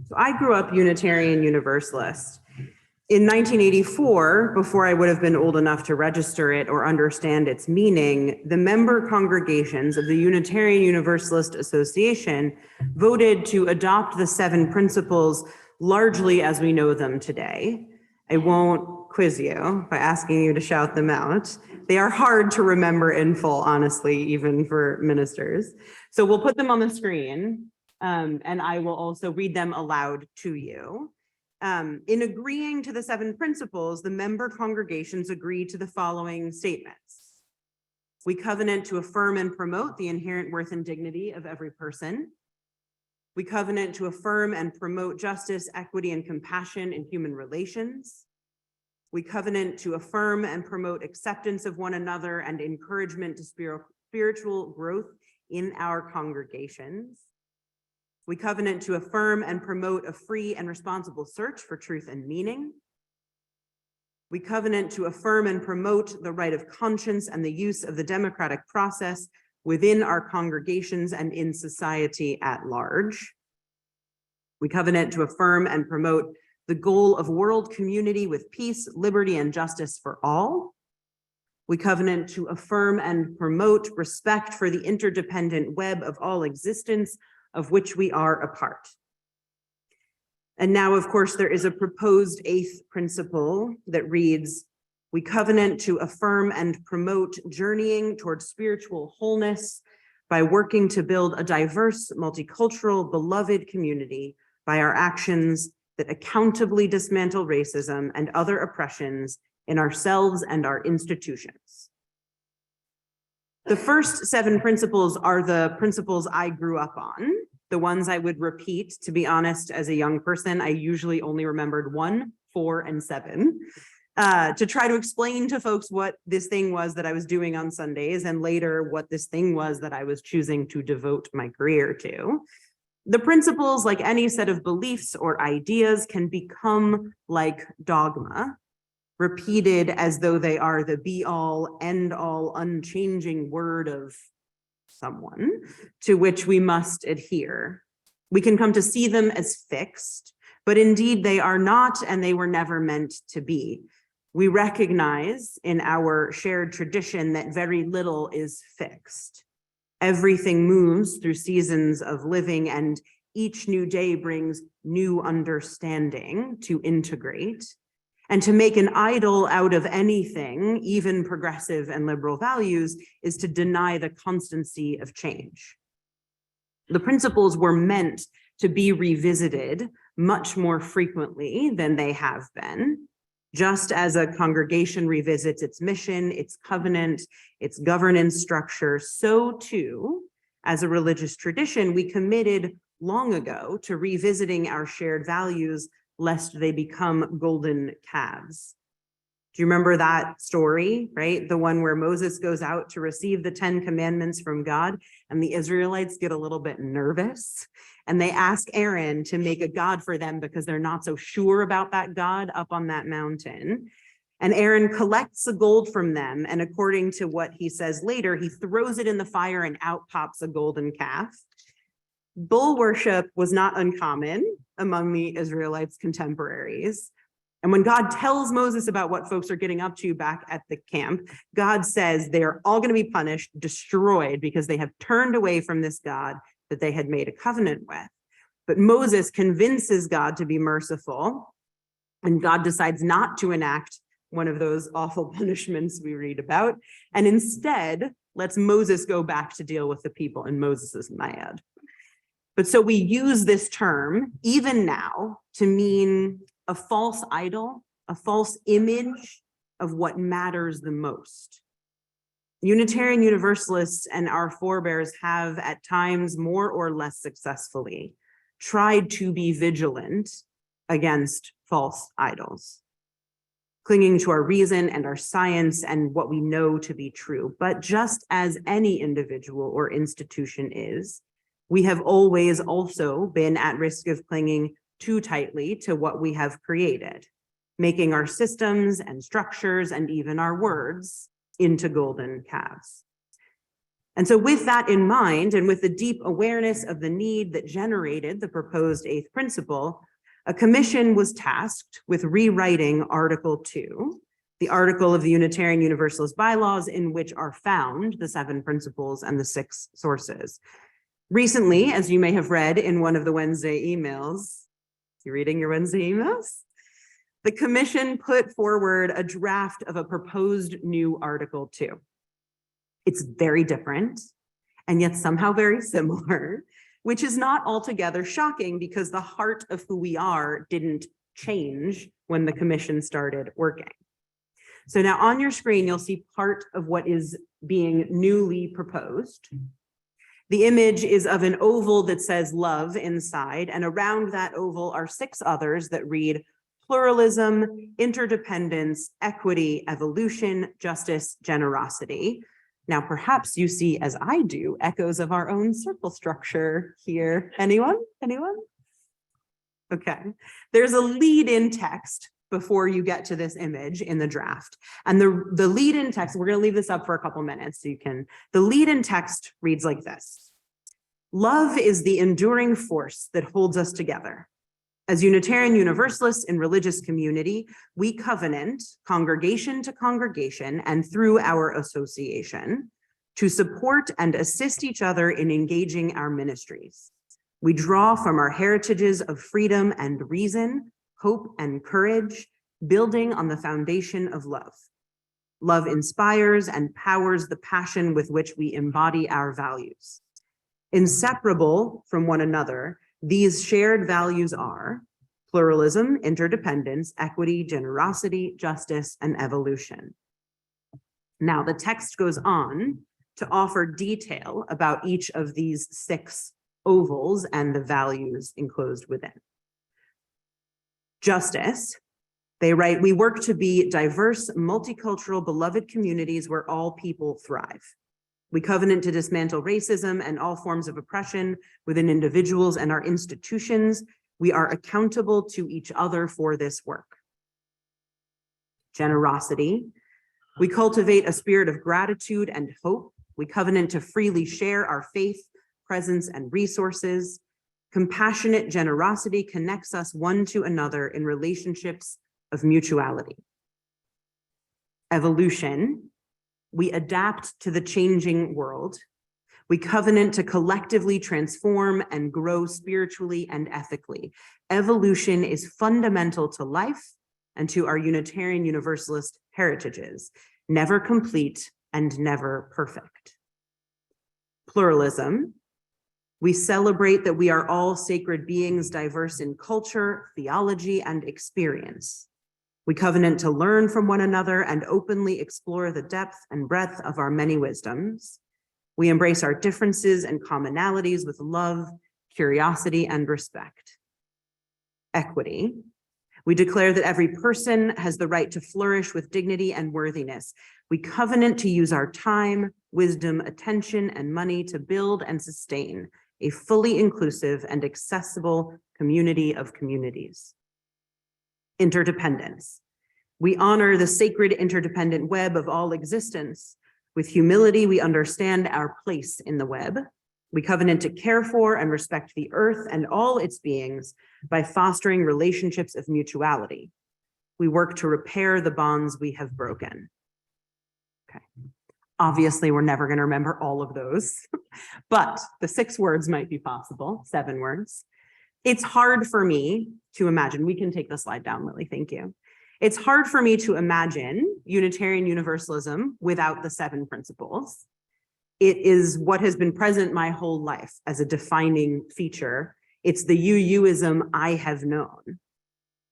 So I grew up Unitarian Universalist. In 1984, before I would have been old enough to register it or understand its meaning, the member congregations of the Unitarian Universalist Association voted to adopt the 7 principles largely as we know them today. I won't quiz you by asking you to shout them out. They are hard to remember in full, honestly, even for ministers. So we'll put them on the screen, and I will also read them aloud to you. In agreeing to the 7 principles, the member congregations agree to the following statements. We covenant to affirm and promote the inherent worth and dignity of every person. We covenant to affirm and promote justice, equity, and compassion in human relations. We covenant to affirm and promote acceptance of one another and encouragement to spiritual growth in our congregations. We covenant to affirm and promote a free and responsible search for truth and meaning. We covenant to affirm and promote the right of conscience and the use of the democratic process within our congregations and in society at large. We covenant to affirm and promote the goal of world community with peace, liberty, and justice for all. We covenant to affirm and promote respect for the interdependent web of all existence of which we are a part. And now, of course, there is a proposed 8th principle that reads, we covenant to affirm and promote journeying towards spiritual wholeness by working to build a diverse, multicultural, beloved community by our actions that accountably dismantle racism and other oppressions in ourselves and our institutions. The first 7 principles are the principles I grew up on, the ones I would repeat. To be honest, as a young person, I usually only remembered 1, 4, and 7. To try to explain to folks what this thing was that I was doing on Sundays, and later what this thing was that I was choosing to devote my career to. The principles, like any set of beliefs or ideas, can become like dogma, repeated as though they are the be-all, end-all, unchanging word of someone to which we must adhere. We can come to see them as fixed, but indeed they are not, and they were never meant to be. We recognize in our shared tradition that very little is fixed. Everything moves through seasons of living, and each new day brings new understanding to integrate. And to make an idol out of anything, even progressive and liberal values, is to deny the constancy of change. The principles were meant to be revisited much more frequently than they have been. Just as a congregation revisits its mission, its covenant, its governance structure, so too, as a religious tradition, we committed long ago to revisiting our shared values lest they become golden calves. Do you remember that story, right? The one where Moses goes out to receive the 10 commandments from God, and the Israelites get a little bit nervous, and they ask Aaron to make a god for them because they're not so sure about that God up on that mountain. And Aaron collects the gold from them, and according to what he says later, he throws it in the fire and out pops a golden calf. Bull worship was not uncommon among the Israelites' contemporaries. And when God tells Moses about what folks are getting up to back at the camp, God says they're all going to be punished, destroyed, because they have turned away from this God that they had made a covenant with. But Moses convinces God to be merciful, and God decides not to enact one of those awful punishments we read about, and instead lets Moses go back to deal with the people, and Moses is mad. But so we use this term, even now, to mean a false idol, a false image of what matters the most. Unitarian Universalists and our forebears have, at times more or less successfully, tried to be vigilant against false idols, clinging to our reason and our science and what we know to be true. But just as any individual or institution is, we have always also been at risk of clinging too tightly to what we have created, making our systems and structures and even our words into golden calves. And so with that in mind, and with the deep awareness of the need that generated the proposed eighth principle, a commission was tasked with rewriting Article 2, the article of the Unitarian Universalist bylaws in which are found the 7 principles and the 6 sources. Recently, as you may have read in one of the Wednesday emails, you reading your Wednesday emails? The commission put forward a draft of a proposed new Article 2. It's very different and yet somehow very similar, which is not altogether shocking because the heart of who we are didn't change when the commission started working. So now on your screen, you'll see part of what is being newly proposed. The image is of an oval that says love inside, and around that oval are 6 others that read pluralism, interdependence, equity, evolution, justice, generosity. Now, perhaps you see, as I do, echoes of our own circle structure here. Anyone? Anyone? Okay. There's a lead-in text before you get to this image in the draft. And the lead-in text, we're going to leave this up for a couple minutes so you can, the lead-in text reads like this. Love is the enduring force that holds us together. As Unitarian Universalists in religious community, we covenant, congregation to congregation and through our association, to support and assist each other in engaging our ministries. We draw from our heritages of freedom and reason, hope and courage, building on the foundation of love. Love inspires and powers the passion with which we embody our values. Inseparable from one another, these shared values are pluralism, interdependence, equity, generosity, justice, and evolution. Now, the text goes on to offer detail about each of these 6 ovals and the values enclosed within. Justice, they write, we work to be diverse, multicultural, beloved communities where all people thrive. We covenant to dismantle racism and all forms of oppression within individuals and our institutions. We are accountable to each other for this work. Generosity. We cultivate a spirit of gratitude and hope. We covenant to freely share our faith, presence, and resources. Compassionate generosity connects us one to another in relationships of mutuality. Evolution. We adapt to the changing world. We covenant to collectively transform and grow spiritually and ethically. Evolution is fundamental to life and to our Unitarian Universalist heritages, never complete and never perfect. Pluralism. We celebrate that we are all sacred beings, diverse in culture, theology, and experience. We covenant to learn from one another and openly explore the depth and breadth of our many wisdoms. We embrace our differences and commonalities with love, curiosity, and respect. Equity. We declare that every person has the right to flourish with dignity and worthiness. We covenant to use our time, wisdom, attention, and money to build and sustain a fully inclusive and accessible community of communities. Interdependence. We honor the sacred interdependent web of all existence. With humility, we understand our place in the web. We covenant to care for and respect the earth and all its beings by fostering relationships of mutuality. We work to repair the bonds we have broken. Okay. Obviously, we're never going to remember all of those, but the 6 words might be possible, 7 words. It's hard for me to imagine. We can take the slide down, Lily. Thank you. It's hard for me to imagine Unitarian Universalism without the 7 principles. It is what has been present my whole life as a defining feature. It's the UUism I have known.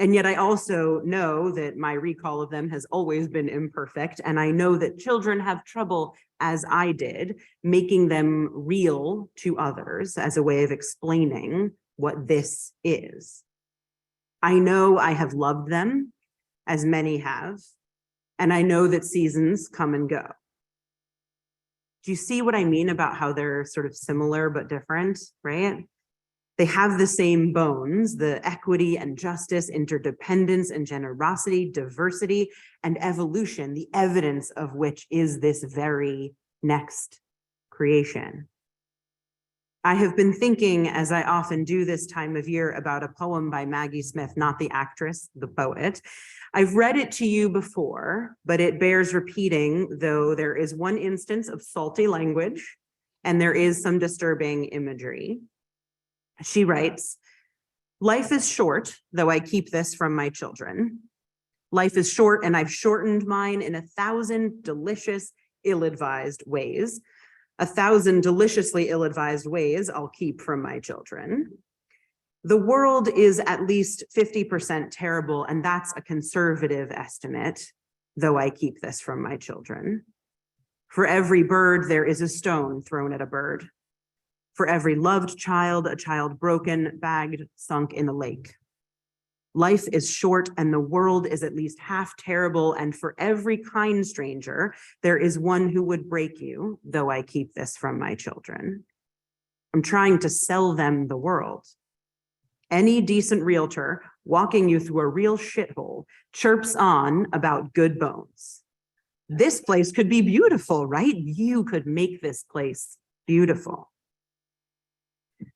And yet I also know that my recall of them has always been imperfect. And I know that children have trouble, as I did, making them real to others as a way of explaining what this is. I know I have loved them, as many have, and I know that seasons come and go. Do you see what I mean about how they're sort of similar but different, right? They have the same bones, the equity and justice, interdependence and generosity, diversity and evolution, the evidence of which is this very next creation. I have been thinking, as I often do this time of year, about a poem by Maggie Smith, not the actress, the poet. I've read it to you before, but it bears repeating, though there is one instance of salty language and there is some disturbing imagery. She writes, "Life is short, though I keep this from my children. Life is short, and I've shortened mine in 1,000 delicious, ill-advised ways. 1,000 deliciously ill-advised ways I'll keep from my children. The world is at least 50% terrible, and that's a conservative estimate, though I keep this from my children. For every bird, there is a stone thrown at a bird. For every loved child, a child broken, bagged, sunk in a lake. Life is short and the world is at least half terrible, and for every kind stranger, there is one who would break you, though I keep this from my children. I'm trying to sell them the world. Any decent realtor walking you through a real shithole chirps on about good bones. This place could be beautiful, right? You could make this place beautiful."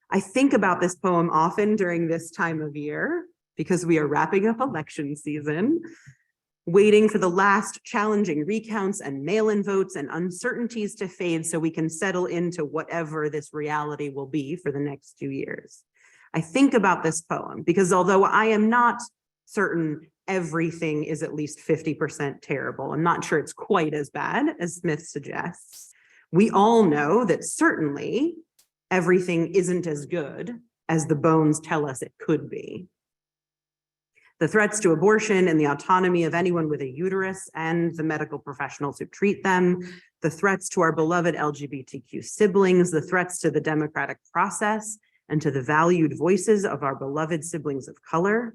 I think about this poem often during this time of year, because we are wrapping up election season, waiting for the last challenging recounts and mail-in votes and uncertainties to fade so we can settle into whatever this reality will be for the next 2 years. I think about this poem because although I am not certain everything is at least 50% terrible, I'm not sure it's quite as bad as Smith suggests. We all know that certainly everything isn't as good as the bones tell us it could be. The threats to abortion and the autonomy of anyone with a uterus and the medical professionals who treat them, the threats to our beloved LGBTQ siblings, the threats to the democratic process and to the valued voices of our beloved siblings of color,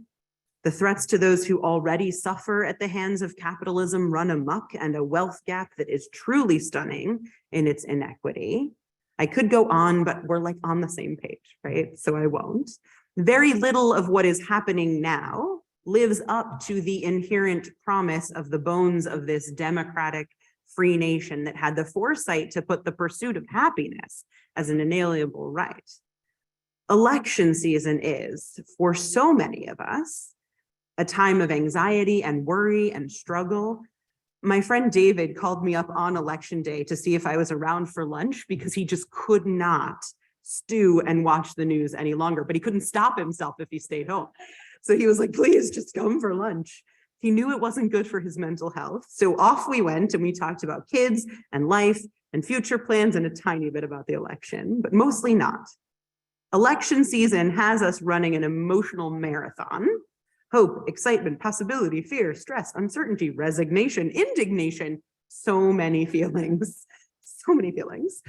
the threats to those who already suffer at the hands of capitalism run amok and a wealth gap that is truly stunning in its inequity. I could go on, but we're like on the same page, right? So I won't. Very little of what is happening now lives up to the inherent promise of the bones of this democratic free nation that had the foresight to put the pursuit of happiness as an inalienable right. Election season is, for so many of us, a time of anxiety and worry and struggle. My friend David called me up on election day to see if I was around for lunch because he just could not stew and watch the news any longer, but he couldn't stop himself if he stayed home. So he was like, please just come for lunch. He knew it wasn't good for his mental health. So off we went and we talked about kids and life and future plans and a tiny bit about the election, but mostly not. Election season has us running an emotional marathon. Hope, excitement, possibility, fear, stress, uncertainty, resignation, indignation, so many feelings, so many feelings.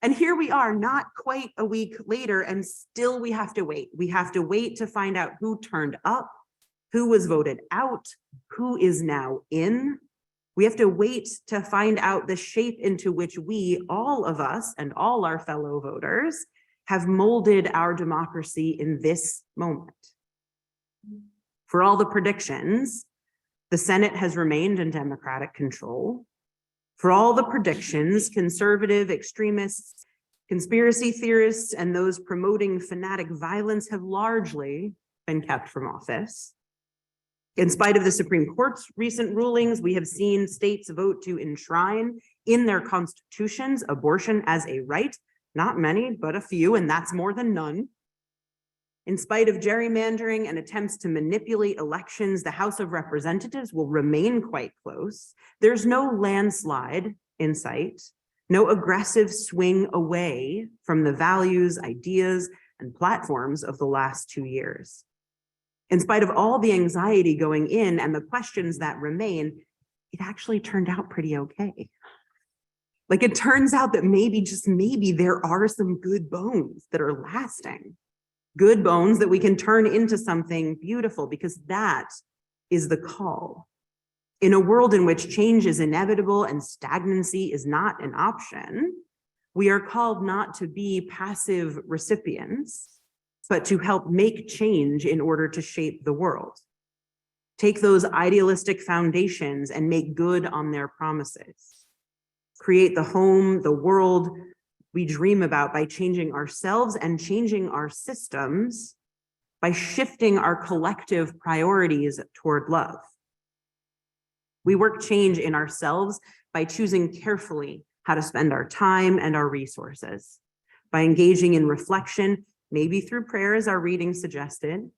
And here we are, not quite a week later, and still we have to wait. We have to wait to find out who turned up, who was voted out, who is now in. We have to wait to find out the shape into which we, all of us and all our fellow voters, have molded our democracy in this moment. For all the predictions, the Senate has remained in Democratic control. For all the predictions, conservative extremists, conspiracy theorists, and those promoting fanatic violence have largely been kept from office. In spite of the Supreme Court's recent rulings, we have seen states vote to enshrine in their constitutions abortion as a right. Not many, but a few, and that's more than none. In spite of gerrymandering and attempts to manipulate elections, the House of Representatives will remain quite close. There's no landslide in sight, no aggressive swing away from the values, ideas, and platforms of the last 2 years. In spite of all the anxiety going in and the questions that remain, it actually turned out pretty okay. Like, it turns out that maybe, just maybe, there are some good bones that are lasting. Good bones that we can turn into something beautiful, because that is the call. In a world in which change is inevitable and stagnancy is not an option, we are called not to be passive recipients, but to help make change in order to shape the world. Take those idealistic foundations and make good on their promises. Create the home, the world, we dream about by changing ourselves and changing our systems, by shifting our collective priorities toward love. We work change in ourselves by choosing carefully how to spend our time and our resources, by engaging in reflection, maybe through prayer as our reading suggested.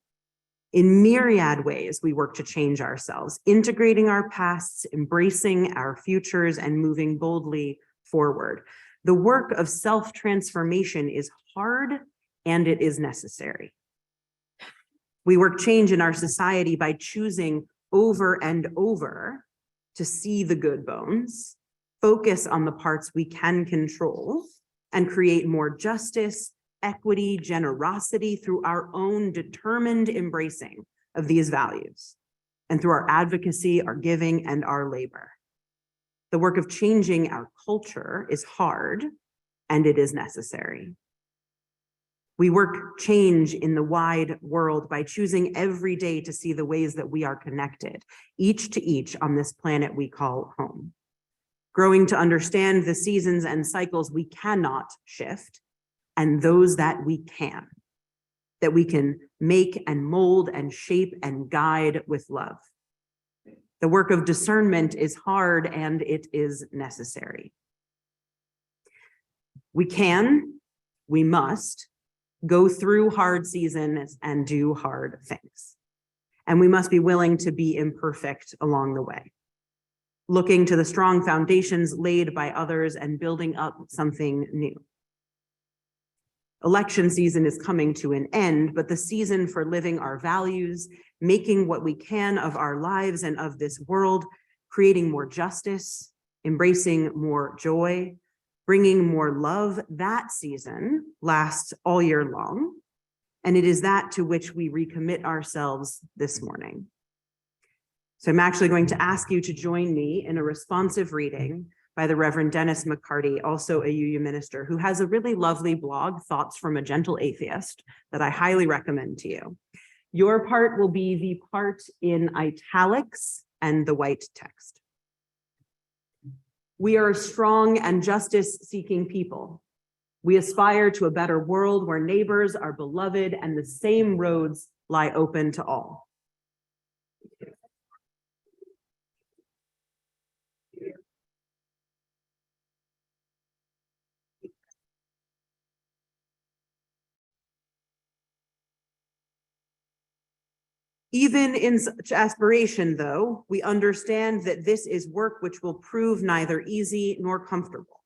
In myriad ways, we work to change ourselves, integrating our pasts, embracing our futures, and moving boldly forward. The work of self-transformation is hard and it is necessary. We work change in our society by choosing over and over to see the good bones, focus on the parts we can control, and create more justice, equity, generosity through our own determined embracing of these values, and through our advocacy, our giving, and our labor. The work of changing our culture is hard, and it is necessary. We work change in the wide world by choosing every day to see the ways that we are connected, each to each on this planet we call home. Growing to understand the seasons and cycles we cannot shift, and those that we can make and mold and shape and guide with love. The work of discernment is hard and it is necessary. We must go through hard seasons and do hard things. And we must be willing to be imperfect along the way, looking to the strong foundations laid by others and building up something new. Election season is coming to an end, but the season for living our values, making what we can of our lives and of this world, creating more justice, embracing more joy, bringing more love, that season lasts all year long. And it is that to which we recommit ourselves this morning. So I'm actually going to ask you to join me in a responsive reading by the Reverend Dennis McCarty, also a UU minister, who has a really lovely blog, Thoughts from a Gentle Atheist, that I highly recommend to you. Your part will be the part in italics and the white text. We are a strong and justice-seeking people. We aspire to a better world where neighbors are beloved and the same roads lie open to all. Even in such aspiration, though, we understand that this is work which will prove neither easy nor comfortable.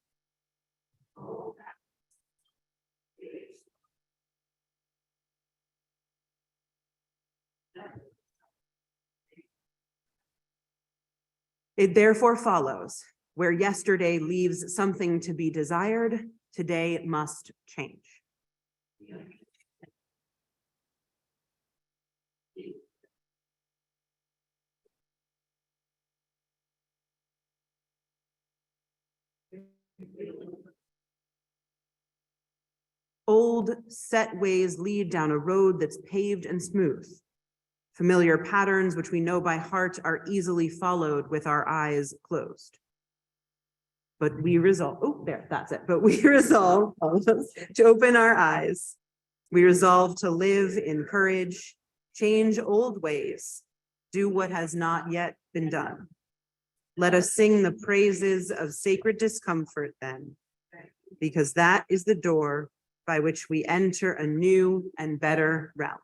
It therefore follows, where yesterday leaves something to be desired, today must change. Old set ways lead down a road that's paved and smooth. Familiar patterns which we know by heart are easily followed with our eyes closed. But we resolve, But we resolve to open our eyes. We resolve to live in courage, change old ways, do what has not yet been done. Let us sing the praises of sacred discomfort then, because that is the door by which we enter a new and better realm.